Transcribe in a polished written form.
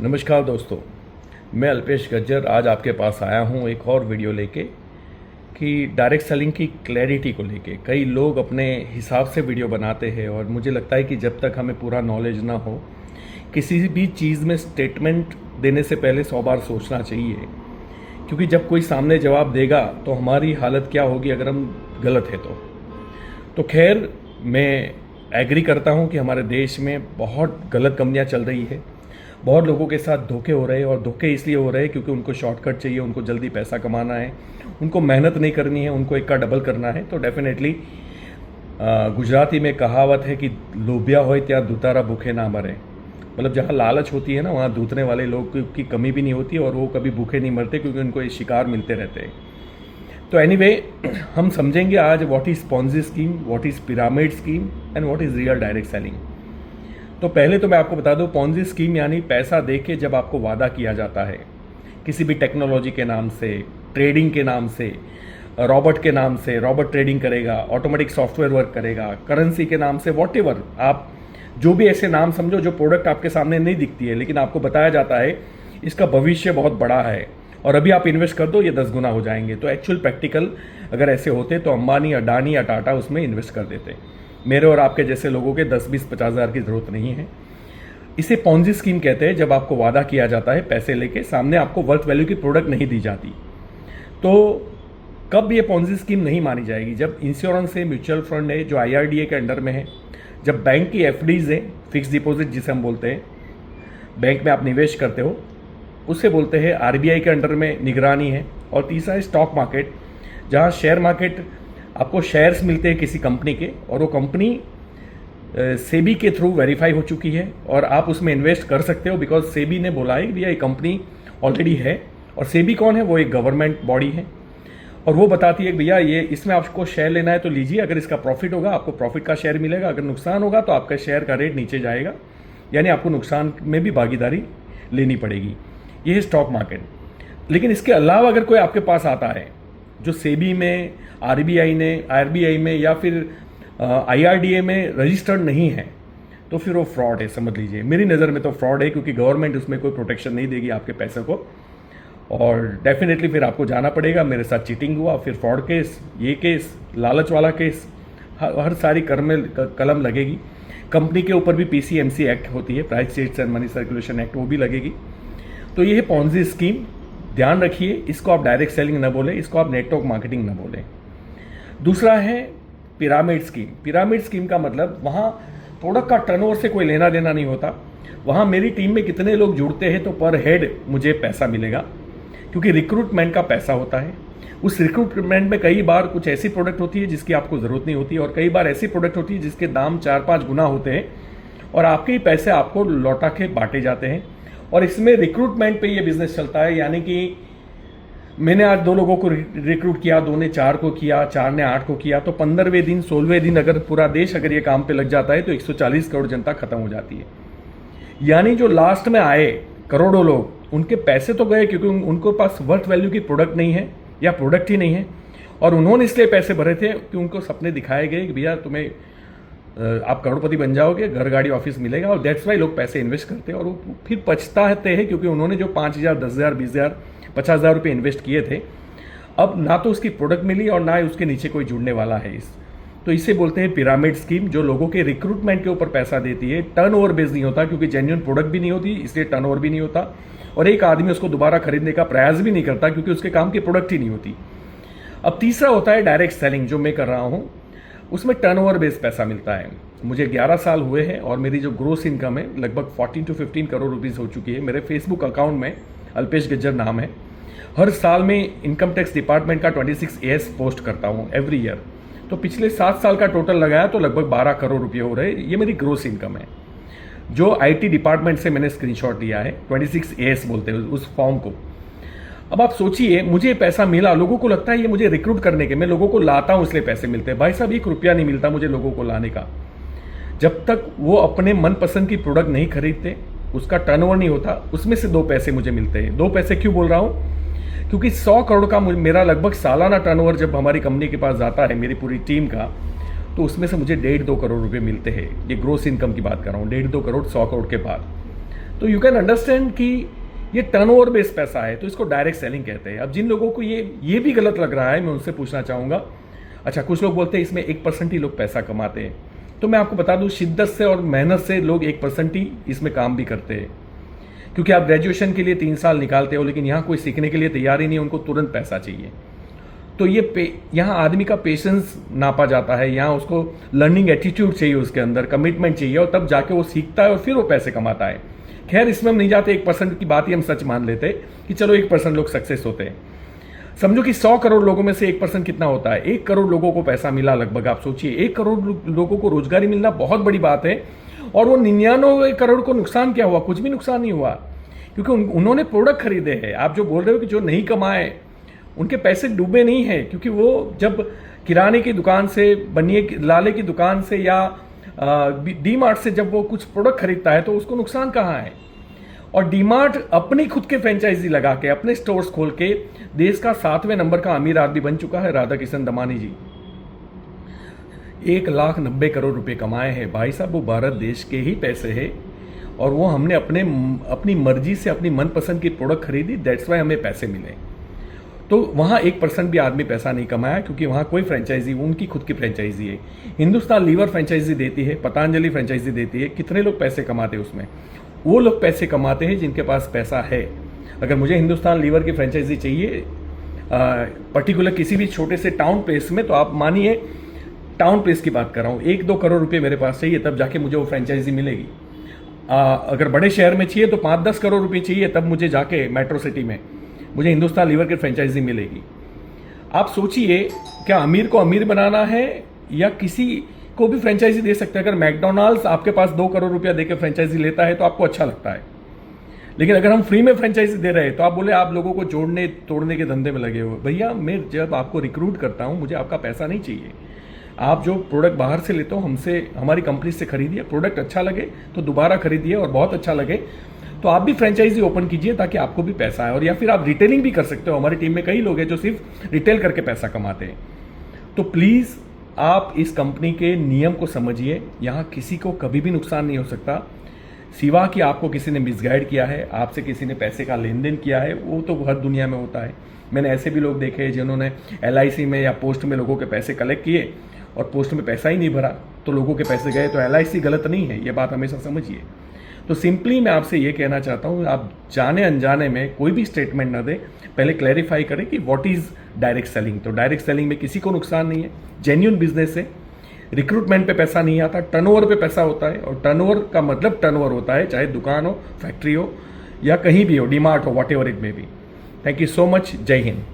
नमस्कार दोस्तों, मैं अल्पेश गज्जर आज आपके पास आया हूँ एक और वीडियो लेके कि डायरेक्ट सेलिंग की क्लैरिटी को लेके। कई लोग अपने हिसाब से वीडियो बनाते हैं और मुझे लगता है कि जब तक हमें पूरा नॉलेज ना हो किसी भी चीज़ में स्टेटमेंट देने से पहले 100 बार सोचना चाहिए, क्योंकि जब कोई सामने जवाब देगा तो हमारी हालत क्या होगी अगर हम गलत है तो खैर, मैं एग्री करता हूँ कि हमारे देश में बहुत गलत कंपनियाँ चल रही है, बहुत लोगों के साथ धोखे हो रहे हैं और धोखे इसलिए हो रहे हैं क्योंकि उनको शॉर्टकट चाहिए, उनको जल्दी पैसा कमाना है, उनको मेहनत नहीं करनी है, उनको एक का डबल करना है। तो डेफिनेटली गुजराती में कहावत है कि लोभिया हो त्या दूतारा भूखे ना मरे। मतलब जहाँ लालच होती है ना, वहाँ दूतने वाले लोग की कमी भी नहीं होती और वो कभी भूखे नहीं मरते क्योंकि उनको ये शिकार मिलते रहते हैं। तो एनीवे, हम समझेंगे आज what is Ponzi scheme, what is pyramid scheme and what is real direct selling. तो पहले तो मैं आपको बता दूं, पॉन्जी स्कीम यानी पैसा दे के जब आपको वादा किया जाता है किसी भी टेक्नोलॉजी के नाम से, ट्रेडिंग के नाम से, रॉबोट के नाम से, रॉबोट ट्रेडिंग करेगा, ऑटोमेटिक सॉफ्टवेयर वर्क करेगा, करेंसी के नाम से, वॉटेवर आप जो भी ऐसे नाम समझो, जो प्रोडक्ट आपके सामने नहीं दिखती है लेकिन आपको बताया जाता है इसका भविष्य बहुत बड़ा है और अभी आप इन्वेस्ट कर दो ये 10 गुना हो जाएंगे। तो एक्चुअल प्रैक्टिकल अगर ऐसे होते तो अंबानी, अडानी या टाटा उसमें इन्वेस्ट कर देते। मेरे और आपके जैसे लोगों के 10, 20, 50 हज़ार की ज़रूरत नहीं है। इसे पॉन्जी स्कीम कहते हैं जब आपको वादा किया जाता है पैसे लेके, सामने आपको वर्थ वैल्यू की प्रोडक्ट नहीं दी जाती। तो कब ये पॉन्जी स्कीम नहीं मानी जाएगी? जब इंश्योरेंस है, म्यूचुअल फंड है जो IRDA के अंडर में है, जब बैंक की FDs है, फिक्स डिपॉजिट जिसे हम बोलते हैं, बैंक में आप निवेश करते हो, उससे बोलते हैं RBI के अंडर में निगरानी है। और तीसरा है स्टॉक मार्केट, जहाँ शेयर मार्केट आपको शेयर्स मिलते हैं किसी कंपनी के और वो कंपनी सेबी के थ्रू वेरीफाई हो चुकी है और आप उसमें इन्वेस्ट कर सकते हो बिकॉज सेबी ने बोला है कि भैया ये कंपनी ऑलरेडी है। और सेबी कौन है? वो एक गवर्नमेंट बॉडी है और वो बताती है कि भैया ये इसमें आपको शेयर लेना है तो लीजिए, अगर इसका प्रॉफिट होगा आपको प्रॉफिट का शेयर मिलेगा, अगर नुकसान होगा तो आपका शेयर का रेट नीचे जाएगा, यानी आपको नुकसान में भी भागीदारी लेनी पड़ेगी। ये है स्टॉक मार्केट। लेकिन इसके अलावा अगर कोई आपके पास आता है जो सेबी में, RBI में या फिर IRDA में रजिस्टर्ड नहीं है तो फिर वो फ्रॉड है, समझ लीजिए। मेरी नज़र में तो फ्रॉड है क्योंकि गवर्नमेंट उसमें कोई प्रोटेक्शन नहीं देगी आपके पैसे को और डेफिनेटली फिर आपको जाना पड़ेगा। मेरे साथ चीटिंग हुआ, फिर फ्रॉड केस, ये केस, लालच वाला केस, हर सारी कलम लगेगी। कंपनी के ऊपर भी PCMC एक्ट होती है, price change and money circulation act, वो भी लगेगी। तो ये है पॉन्जी स्कीम, ध्यान रखिए। इसको आप डायरेक्ट सेलिंग ना बोलें, इसको आप नेटवर्क मार्केटिंग ना बोलें। दूसरा है पिरामिड स्कीम। पिरामिड स्कीम का मतलब वहाँ प्रोडक्ट का टर्नओवर से कोई लेना देना नहीं होता। वहाँ मेरी टीम में कितने लोग जुड़ते हैं तो पर हेड मुझे पैसा मिलेगा, क्योंकि रिक्रूटमेंट का पैसा होता है। उस रिक्रूटमेंट में कई बार कुछ ऐसी प्रोडक्ट होती है जिसकी आपको ज़रूरत नहीं होती और कई बार ऐसी प्रोडक्ट होती है जिसके दाम 4-5 गुना होते हैं और आपके ही पैसे आपको लौटा के बांटे जाते हैं। और इसमें रिक्रूटमेंट पे ये बिजनेस चलता है, यानी कि मैंने आज 2 लोगों को रिक्रूट किया, 2 ने 4 को किया, 4 ने 8 को किया, तो 15वें दिन 16वें दिन अगर पूरा देश अगर ये काम पे लग जाता है तो 140 करोड़ जनता खत्म हो जाती है। यानी जो लास्ट में आए करोड़ों लोग, उनके पैसे तो गए क्योंकि उनको पास वर्थ वैल्यू की प्रोडक्ट नहीं है या प्रोडक्ट ही नहीं है और उन्होंने इसलिए पैसे भरे थे कि उनको सपने दिखाए गए कि भैया तुम्हें आप करोड़पति बन जाओगे, घर गाड़ी ऑफिस मिलेगा, और दैट्स वाई लोग पैसे इन्वेस्ट करते हैं और वो फिर पछताते हैं क्योंकि उन्होंने जो 5,000, 10,000, 20,000, 50,000 रुपये इन्वेस्ट किए थे, अब ना तो उसकी प्रोडक्ट मिली और ना ही उसके नीचे कोई जुड़ने वाला है। तो इसे बोलते हैं पिरामिड स्कीम, जो लोगों के रिक्रूटमेंट के ऊपर पैसा देती है। टर्नओवर बेस्ड नहीं होता क्योंकि जेन्युइन प्रोडक्ट भी नहीं होती, इसलिए टर्नओवर भी नहीं होता और एक आदमी उसको दोबारा खरीदने का प्रयास भी नहीं करता क्योंकि उसके काम की प्रोडक्ट ही नहीं होती। अब तीसरा होता है डायरेक्ट सेलिंग, जो मैं कर रहा हूँ। उसमें टर्नओवर बेस्ड पैसा मिलता है। मुझे 11 साल हुए हैं और मेरी जो ग्रोस इनकम है लगभग 14 to 15 करोड़ रुपीज़ हो चुकी है। मेरे फेसबुक अकाउंट में अल्पेश गज्जर नाम है। हर साल में इनकम टैक्स डिपार्टमेंट का 26AS पोस्ट करता हूँ एवरी ईयर। तो पिछले 7 साल का टोटल लगाया तो लगभग 12 करोड़ रुपये हो रहे। ये मेरी ग्रोस इनकम है जो IT डिपार्टमेंट से मैंने स्क्रीनशॉट लिया है। 26AS बोलते हैं उस फॉर्म को। अब आप सोचिए, मुझे पैसा मिला, लोगों को लगता है ये मुझे रिक्रूट करने के, मैं लोगों को लाता हूँ इसलिए पैसे मिलते हैं। भाई साहब, 1 रुपया नहीं मिलता मुझे लोगों को लाने का। जब तक वो अपने मनपसंद की प्रोडक्ट नहीं खरीदते, उसका टर्नओवर नहीं होता, उसमें से 2 पैसे मुझे मिलते हैं। 2 पैसे क्यों बोल रहा हूँ? क्योंकि 100 करोड़ का मेरा लगभग सालाना टर्नओवर जब हमारी कंपनी के पास जाता है, मेरी पूरी टीम का, तो उसमें से मुझे 1.5-2 करोड़ रुपए मिलते हैं। ये ग्रोस इनकम की बात कर रहा हूँ, 1.5-2 करोड़ 100 करोड़ के बाद। तो यू कैन अंडरस्टैंड कि ये टर्नओवर बेस्ड पैसा है, तो इसको डायरेक्ट सेलिंग कहते हैं। अब जिन लोगों को ये भी गलत लग रहा है, मैं उनसे पूछना चाहूँगा, अच्छा कुछ लोग बोलते हैं इसमें 1% ही लोग पैसा कमाते हैं, तो मैं आपको बता दूं शिद्दत से और मेहनत से लोग 1% ही इसमें काम भी करते हैं। क्योंकि आप ग्रेजुएशन के लिए 3 साल निकालते हो, लेकिन यहाँ कोई सीखने के लिए तैयार ही नहीं है, उनको तुरंत पैसा चाहिए। तो यहाँ आदमी का पेशेंस नापा जाता है, यहाँ उसको लर्निंग एटीट्यूड चाहिए, उसके अंदर कमिटमेंट चाहिए, और तब जाके वो सीखता है और फिर वो पैसे कमाता है। खैर इसमें हम नहीं जाते, 1% की बात ही हम सच मान लेते कि चलो 1% लोग सक्सेस होते हैं। समझो कि 100 करोड़ लोगों में से 1% कितना होता है? 1 करोड़ लोगों को पैसा मिला लगभग। आप सोचिए 1 करोड़ लोगों को रोजगारी मिलना बहुत बड़ी बात है, और वो 99 करोड़ को नुकसान क्या हुआ? कुछ भी नुकसान नहीं हुआ, क्योंकि उन्होंने प्रोडक्ट खरीदे हैं। आप जो बोल रहे हो कि जो नहीं कमाए उनके पैसे डूबे नहीं हैं, क्योंकि वो जब किराने की दुकान से, बनिए लाले की दुकान से या डी-मार्ट से जब वो कुछ प्रोडक्ट खरीदता है तो उसको नुकसान कहाँ है? और डी-मार्ट अपनी खुद के फ्रेंचाइजी लगा के, अपने स्टोर्स खोल के देश का 7वें नंबर का अमीर आदमी बन चुका है राधा किशन दमानी जी। 1,90,000 करोड़ रुपए कमाए हैं भाई साहब, वो भारत देश के ही पैसे हैं, और वो हमने अपनी मर्जी से अपनी मनपसंद की प्रोडक्ट खरीदी, दैट्स वाई हमें पैसे मिले। तो वहाँ 1% भी आदमी पैसा नहीं कमाया, क्योंकि वहाँ कोई फ्रेंचाइजी, उनकी खुद की फ्रेंचाइजी है। हिंदुस्तान लीवर फ्रेंचाइजी देती है, पतंजलि फ्रेंचाइजी देती है, कितने लोग पैसे कमाते हैं उसमें? वो लोग पैसे कमाते हैं जिनके पास पैसा है। अगर मुझे हिंदुस्तान लीवर की फ्रेंचाइजी चाहिए पर्टिकुलर किसी भी छोटे से टाउन प्लेस में, तो आप मानिए टाउन प्लेस की बात कर रहा हूँ, 1-2 करोड़ रुपए मेरे पास चाहिए, तब जाके मुझे वो फ्रेंचाइजी मिलेगी। अगर बड़े शहर में चाहिए तो 5-10 करोड़ रुपए चाहिए, तब मुझे जाके मेट्रो सिटी में मुझे हिंदुस्तान लीवर की फ्रेंचाइजी मिलेगी। आप सोचिए, क्या अमीर को अमीर बनाना है या किसी को भी फ्रेंचाइजी दे सकते हैं? अगर मैकडोनाल्ड्स आपके पास 2 करोड़ रुपया देकर फ्रेंचाइजी लेता है तो आपको अच्छा लगता है, लेकिन अगर हम फ्री में फ्रेंचाइजी दे रहे हैं तो आप बोले आप लोगों को जोड़ने तोड़ने के धंधे में लगे हुए। भैया मैं जब आपको रिक्रूट करता हूं, मुझे आपका पैसा नहीं चाहिए। आप जो प्रोडक्ट बाहर से लेते हो हमसे, हमारी कंपनी से खरीदिए, प्रोडक्ट अच्छा लगे तो दोबारा खरीदिए, और बहुत अच्छा लगे तो आप भी फ्रेंचाइजी ओपन कीजिए, ताकि आपको भी पैसा आए। और या फिर आप रिटेलिंग भी कर सकते हो, हमारी टीम में कई लोग हैं जो सिर्फ रिटेल करके पैसा कमाते हैं। तो प्लीज़ आप इस कंपनी के नियम को समझिए, यहाँ किसी को कभी भी नुकसान नहीं हो सकता, सिवा कि आपको किसी ने मिसगाइड किया है, आपसे किसी ने पैसे का लेन देन किया है, वो तो हर दुनिया में होता है। मैंने ऐसे भी लोग देखे हैं जिन्होंने LIC में या पोस्ट में लोगों के पैसे कलेक्ट किए और पोस्ट में पैसा ही नहीं भरा, तो लोगों के पैसे गए। तो LIC गलत नहीं है, ये बात हमेशा समझिए। तो सिंपली मैं आपसे ये कहना चाहता हूँ, आप जाने अनजाने में कोई भी स्टेटमेंट ना दें, पहले क्लैरिफाई करें कि व्हाट इज़ डायरेक्ट सेलिंग। तो डायरेक्ट सेलिंग में किसी को नुकसान नहीं है, जेन्युइन बिजनेस है, रिक्रूटमेंट पे पैसा नहीं आता, टर्नओवर पे पैसा होता है, और टर्नओवर का मतलब टर्नओवर होता है, चाहे दुकान हो, फैक्ट्री हो, या कहीं भी हो, डी-मार्ट हो, what ever it may be. Thank you so much, जय हिंद।